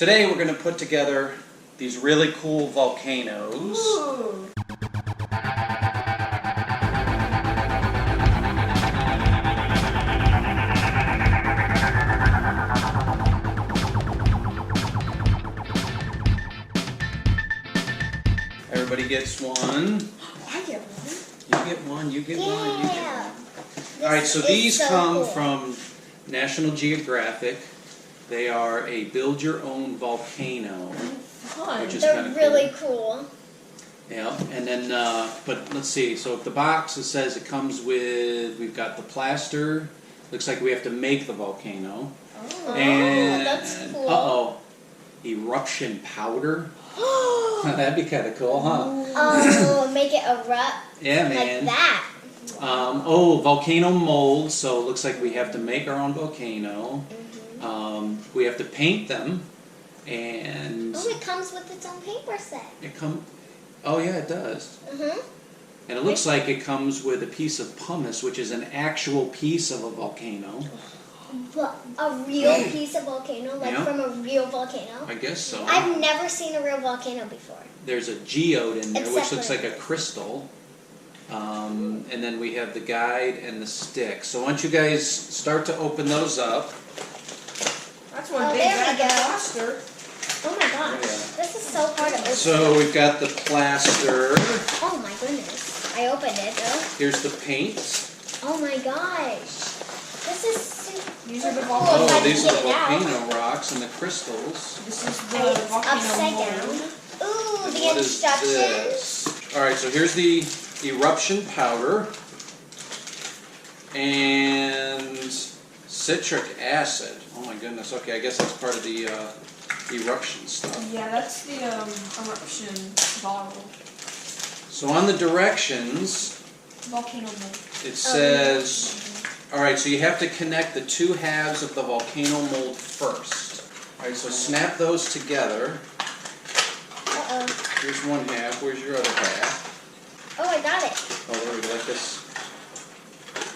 Today we're going to put together these really cool volcanoes. Ooh. Everybody gets one. I get one. You get one, you get one, you get Yeah. one. Alright, so these so come cool. from National Geographic. They are a build-your-own volcano. Fun. Which is They're kinda really cool. Yeah, and then, but let's see, so the box, it says it comes with, we've got the plaster. Looks like we have to make the volcano. Oh. And, that's cool. uh-oh, eruption powder. That'd be kind of cool, huh? Oh, make it erupt Yeah, man. like that. Volcano mold. So it looks like we have to make our own volcano. We have to paint them, and Oh, it comes with its own paper set. Oh yeah, it does. And it looks like it comes with a piece of pumice, which is an actual piece of a volcano. But a real piece of volcano, like Yeah. from a real volcano. I guess so. I've never seen a real volcano before. There's a geode in there, which Except looks for like a crystal. And then we have the guide and the stick. So why don't you guys start to open those up? That's one Oh, big there we bag go. of plaster. Oh my gosh, Yeah. this is so hard to open. So we've got the plaster. Oh my goodness, I opened it though. Here's the paint. Oh my gosh, this is super These are the cool. volcano. If I Oh, these can are the get it out. volcano rocks and the crystals. This is the And it's volcano upside mold. down. Ooh, And the what is instructions. this? Alright, so here's the eruption powder and citric acid. Oh my goodness, okay, I guess that's part of the eruption stuff. Yeah, that's the eruption bottle. So on the directions, Volcano mold. it says, alright, so you have to connect the two halves of the volcano mold first. Alright, so snap those together. Uh-oh. Here's one half, where's your other half? Oh, I got it. Oh, there we go, like this.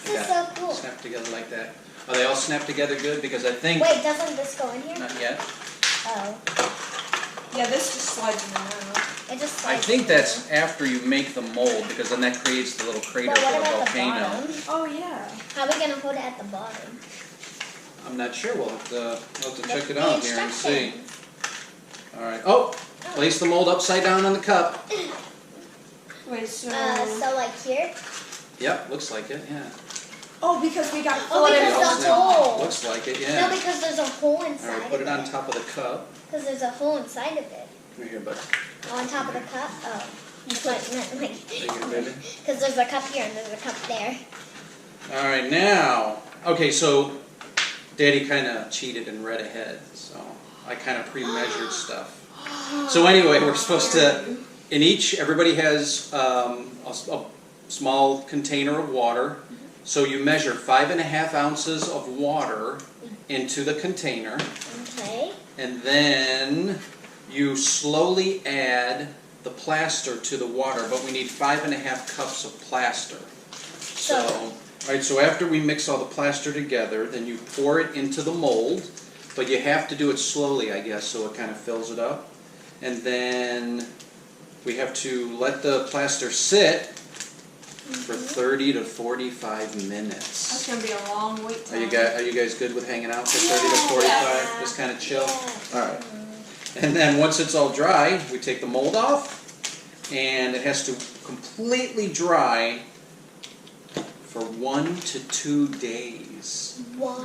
This is so cool. Snap together like that. Are they all snapped together good? Because I think... Wait, doesn't this go in here? Not yet. Oh, Yeah, this just slides in there now. it just I slides think in that's there. after you make the mold, because then that creates the little crater But for what the about the volcano. bottom? Oh yeah. How are we gonna hold it at the bottom? I'm not sure. We'll have to check it The out here and see. instructions. Alright. Oh! Place the mold upside down on the cup. Wait, so. So like here? Yep, looks like it, yeah. Oh, because we got to Oh, fill it in. because the hole. Looks like it, No, yeah. because there's a hole inside Alright, put it on of it. top of the cup. Because there's a hole inside of it. Come here, bud. Oh, on top of the cup? Oh. Because Take it, baby. there's a cup here and there's a cup there. Alright, now. Okay, so Daddy kind of cheated and read ahead, so I kind of pre-measured stuff. So anyway, we're supposed to, in each, everybody has a small container of water. So you measure 5.5 ounces of water into the container, Okay. and then you slowly add the plaster to the water, but we need 5.5 cups of plaster. So, alright, so after we mix all the plaster together, then you pour it into the mold, but you have to do it slowly, I guess, so it kind of fills it up. And then we have to let the plaster sit for 30 to 45 minutes. That's gonna be a long wait Are time. you guys good with hanging out for 30 to 45? Yeah. Just kind of chill? Yeah. Alright. And then once it's all dry, we take the mold off, and it has to completely dry for 1 to 2 days. Why?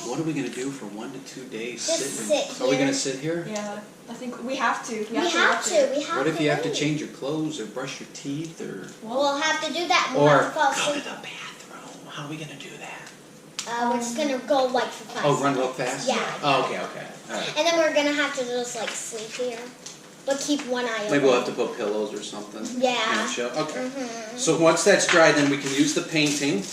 What are we going to do for 1 to 2 days? Just sit Are we here. going to sit here? Yeah, I think we have to. We have to. What if you have to wait. change your clothes or brush your teeth or... We'll have to do that. We'll Or have to fall go to asleep. the bathroom? How are we going to do that? We're just gonna go like for 5 Oh, seconds. run real fast? Yeah. Oh, okay. Alright. And then we're gonna have to just like sleep here, but keep one eye open. Maybe we'll have to put pillows or something. Yeah. And chill. Okay. Mhm. So once that's dry, then we can use the painting.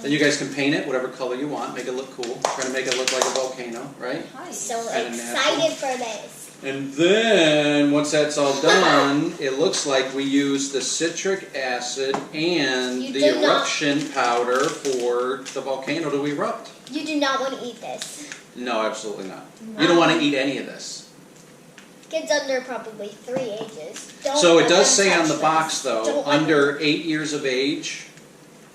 Then you guys can paint it whatever color you want, make it look cool. Try to make it look like a volcano, right? Nice. So Kinda excited for this. And then, once that's all done, it looks like we use the citric acid and You the do not- eruption powder for the volcano to erupt. You do not want to eat this. No, absolutely not. You don't want to eat any of this. Kids under probably 3 ages. Don't So it let does them say on touch the this. box though, Don't let under 8 years of age,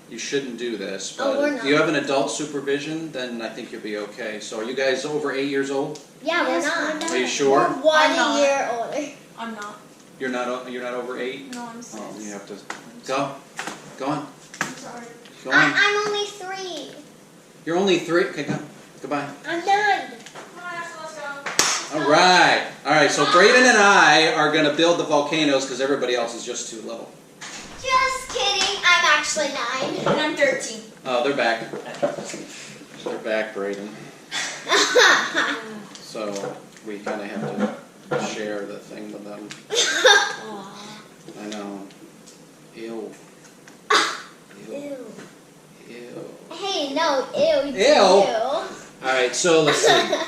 you shouldn't do this. Oh, But we're if you not. have an adult supervision, then I think you'll be okay. So are you guys over 8 years old? Yeah, Yes, we're not. Are you sure? We're 1 I'm not. year older. I'm not. You're not over 8? No, I'm 6. Oh, you have to go. Go on. I'm sorry. Go on. I'm only 3. You're only 3. Okay, go. Goodbye. I'm done. Come on, Ashley, let's go. All right. All right. So Braden and I are going to build the volcanoes because everybody else is just too little. Just kidding. I'm actually 9. And I'm 13. Oh, they're back. They're back, Braden. So we kind of have to share the thing with them. I know. Ew. Ew. Ew. Ew. Hey, no, ew. Ew. All right. So let's see.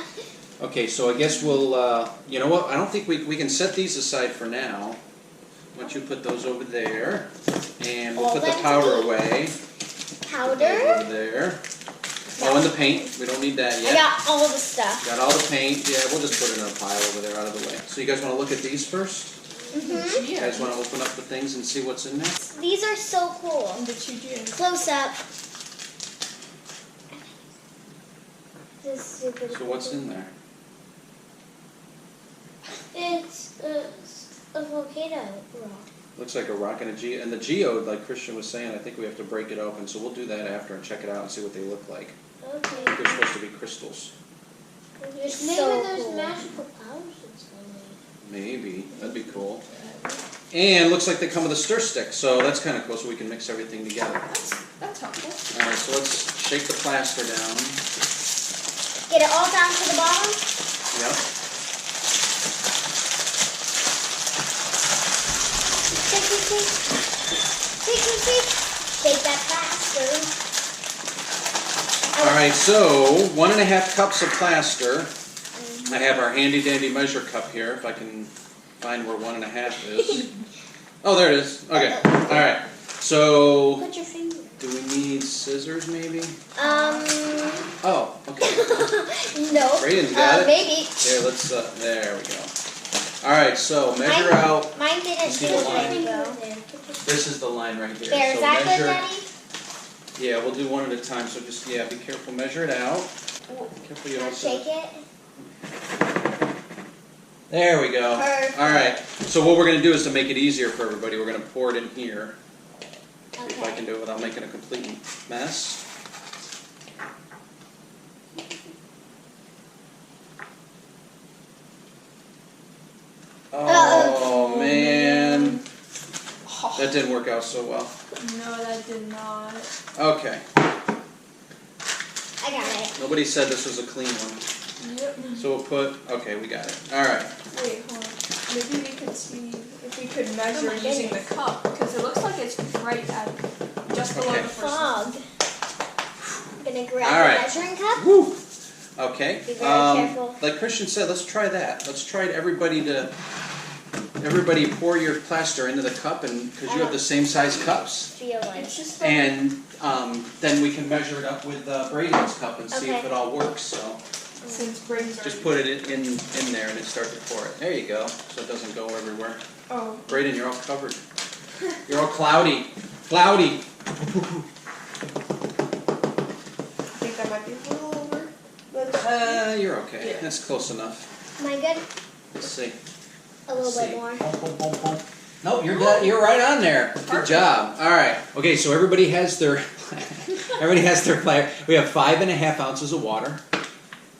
Okay. So I guess we'll. You know what? I don't think we can set these aside for now. Why don't you put those over there, and we'll All put the them powder to away. Powder. Over there. Oh, and the paint. We don't need that I yet. got all the stuff. Got all the paint. Yeah, we'll just put it in a pile over there out of the way. So you guys want to look at these first? Mhm. You guys want to open up the things and see what's in there? These are so cool. The 2G. Close up. This is super So cool. what's in there? It's a volcano rock. Looks like a rock and a geode. And the geode, like Christian was saying, I think we have to break it open. So we'll do that after and check it out and see what they look like. I Okay. think they're supposed to be crystals. Maybe there's magical powers inside. Maybe. That'd be cool. And looks like they come with a stir stick. So that's kind of cool so we can mix everything together. That's helpful. All right, so let's shake the plaster down. Get it all down to the bottom. Yep. Shake that plaster. All right, so 1.5 cups of plaster. I have our handy dandy measure cup here, if I can find where 1.5 is. Oh, there it is. Okay. All right. So, Put your finger. do we need scissors, maybe? Um. Oh, okay. No. Braden's got it. Maybe. Here, let's. There we go. All right. So measure out. Mine didn't see do the line? it though. This is the line right here. There, is so that good, measure. Daddy? Yeah, we'll do one at a time. So just be careful. Measure it out. Careful you don't Shake it. There we go. Perfect. All right. So what we're going to do is to make it easier for everybody, we're going to pour it in here. If I can do it without making a complete mess. Oh, man. That didn't work out so well. No, that did not. Okay. I got it. Nobody said this was a clean one. Yep. So we'll put, okay, we got it. All right. Wait, hold on. Maybe we could see if we could measure my using the goodness. cup, because it looks like it's right at just below Okay. the first one. Fog. I'm gonna grab All right. a measuring cup. Woo! Okay. Be very careful. Like Christian said, let's try that. Let's try everybody pour your plaster into the cup, and because you have the same size cups, Feel like. It's just and then we can measure it up with Braden's cup and see if Okay. it all works. So since Braden's just already- put it in there and then start to pour it. There you go. So it doesn't go everywhere. Oh. Braden, you're all covered. You're all cloudy. Cloudy. I think that might be a little over. But You're okay. Yeah. That's close enough. Am I good? Let's see. A little Let's bit see. more. Boom, boom, boom, boom. No, you're right on there. Good Perfect. job. All right. Okay, so everybody has their plaster. We have 5.5 ounces of water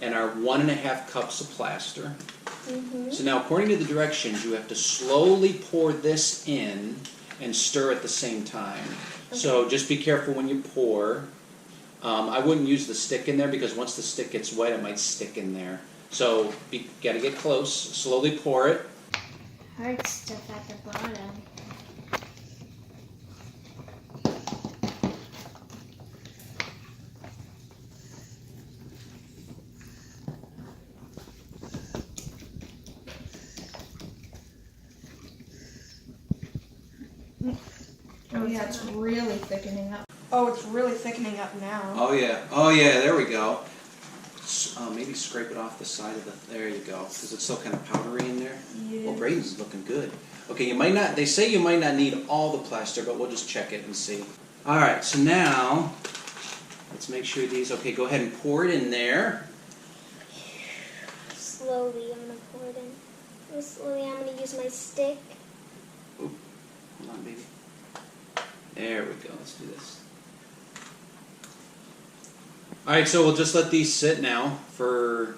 and our 1.5 cups of plaster. Mm-hmm. So now, according to the directions, you have to slowly pour this in and stir at the same time. So just be careful when you pour. I wouldn't use the stick in there because once the stick gets wet, it might stick in there. So gotta get close. Slowly pour it. Hard stuff at the bottom. oh yeah, it's really thickening up. Oh, it's really thickening up now. Oh yeah. There we go. maybe scrape it off the side of the, there you go, because it's still kind of powdery in there. Yeah. Well, Braden's looking good. Okay, you might not, they say you might not need all the plaster, but we'll just check it and see. All right, so now, let's make sure these, okay, go ahead and pour it in there. Slowly, I'm gonna pour it in. Slowly, I'm gonna use my stick. Oop, hold on, baby. There we go, let's do this. All right, so we'll just let these sit now for,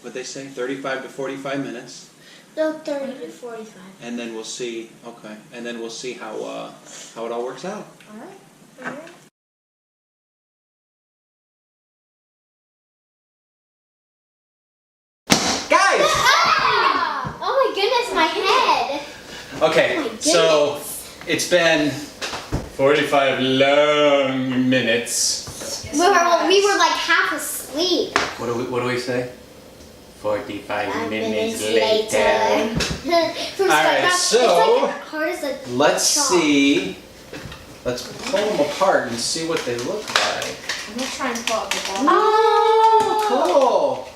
what'd they say, 35 to 45 minutes. No, 30 to 45. And then we'll see, okay, and then we'll see how it all works out. All right. Alright. Guys! Ah! Oh my goodness, my head! Okay, Oh my goodness. so it's been 45 long minutes. We were like half asleep. What do we say? 45 5 minutes From Alright, start, so it's like hard as a let's chalk. see. Let's pull them apart and see what they look like. I'm gonna try and pull out the bottom. Oh, cool.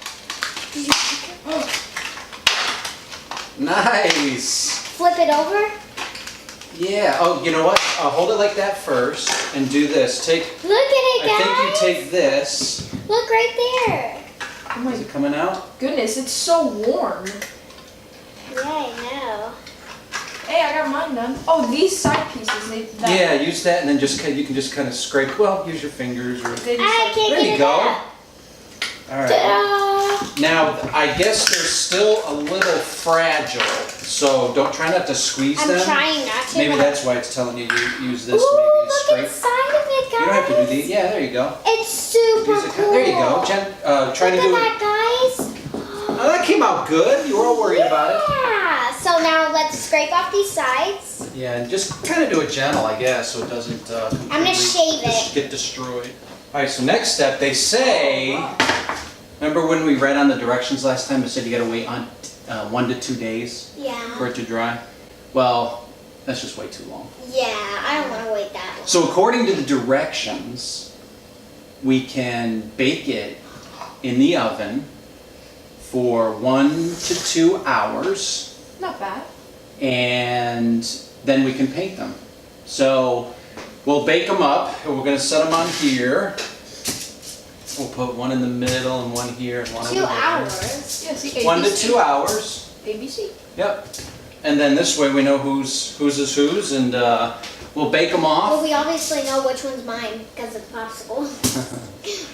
Nice. Flip it over. Yeah. Oh, you know what? Hold it like that first and do this. Look at it, guys. I think you take this. Look right there. Oh my Is it coming out? goodness, it's so warm. Yeah, I know. Hey, I got mine done. Oh, these side pieces. Yeah, use that and then you can just kind of scrape. Well, use your fingers or. They I just, can't There get you it go. up. All right. Ta-da! Now, I guess they're still a little fragile, so try not to squeeze I'm them. trying not to. Maybe but- that's why it's telling you use this Ooh, maybe to look scrape. inside of it, guys. You don't have to do these. Yeah, there you go. It's super Use it. cool. There you go. Jen, try to Look do at it. that, guys. Oh, that came out good. You were all worried about it. Yeah. So now let's scrape off these sides. Yeah, and just kind of do it gentle, I guess, so it doesn't I'm gonna shave it. get destroyed. All right, so next step, they say, remember when we read on the directions last time, it said you gotta wait on 1 to 2 days for Yeah. it to dry? Well, that's just way too long. Yeah, I don't want to wait that long. So according to the directions, we can bake it in the oven for 1 to 2 hours, not bad. and then we can paint them. So we'll bake them up, and we're gonna set them on here. We'll put one in the middle and one here and one 2 over there. hours. Yeah, see, ABC. 1 to 2 hours. ABC. Yep. And then this way we know whose is whose, and we'll bake them off. Well, we obviously know which one's mine because it's popsicle.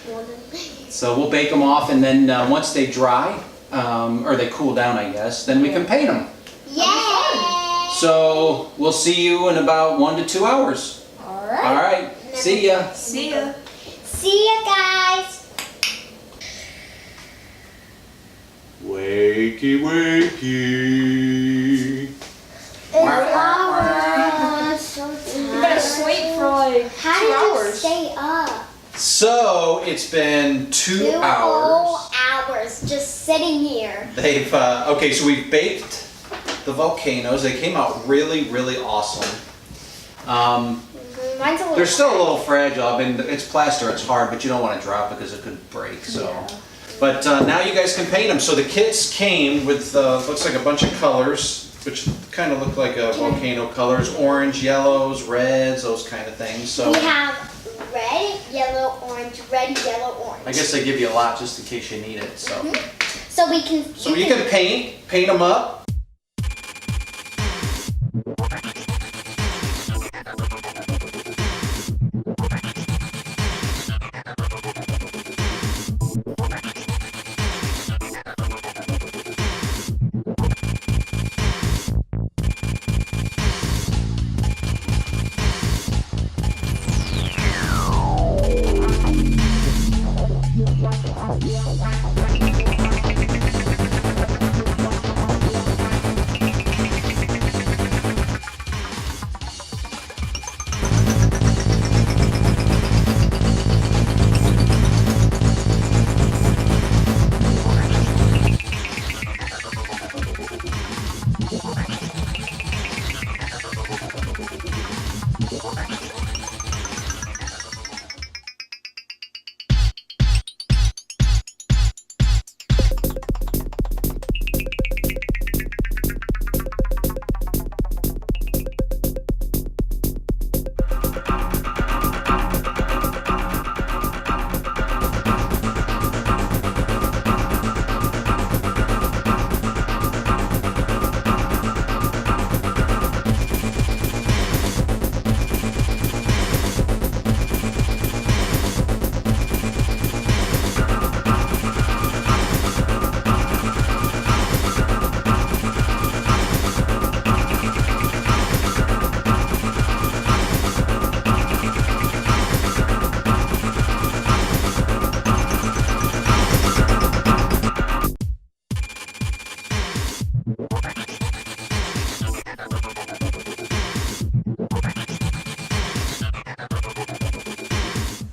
Well, then- So we'll bake them off, and then once they dry, or they cool down, I guess, then we can paint them. Yay! So we'll see you in about 1 to 2 hours. All All right. right. See ya. See ya. See ya, guys. Wakey, wakey. It's hours. So You're gonna sleep for like How 2 do you hours. stay up? So it's been 2 2 hours. whole hours just sitting here. They've okay. So we've baked the volcanoes. They came out really, really awesome. Mine's a little. They're still a little fragile. I mean, it's plaster. It's hard, but you don't want to drop it because it could break. So, but now you guys can paint them. So the kits came with looks like a bunch of colors, which kind of look like volcano colors: orange, yellows, reds, those kind of things. So We have red, yellow, orange, red, yellow, orange. I guess they give you a lot just in case you need it. So, So we can. so you can paint them up.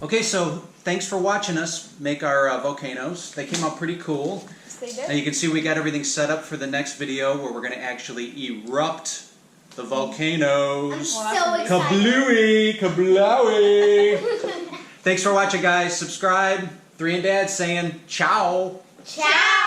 Okay, so thanks for watching us make our volcanoes. They came out pretty cool. They Now did. you can see we got everything set up for the next video where we're going to actually erupt the I'm volcanoes. so excited. Kablooey, kablowy. Thanks for watching, guys. Subscribe. 3 and Dad saying ciao. Ciao.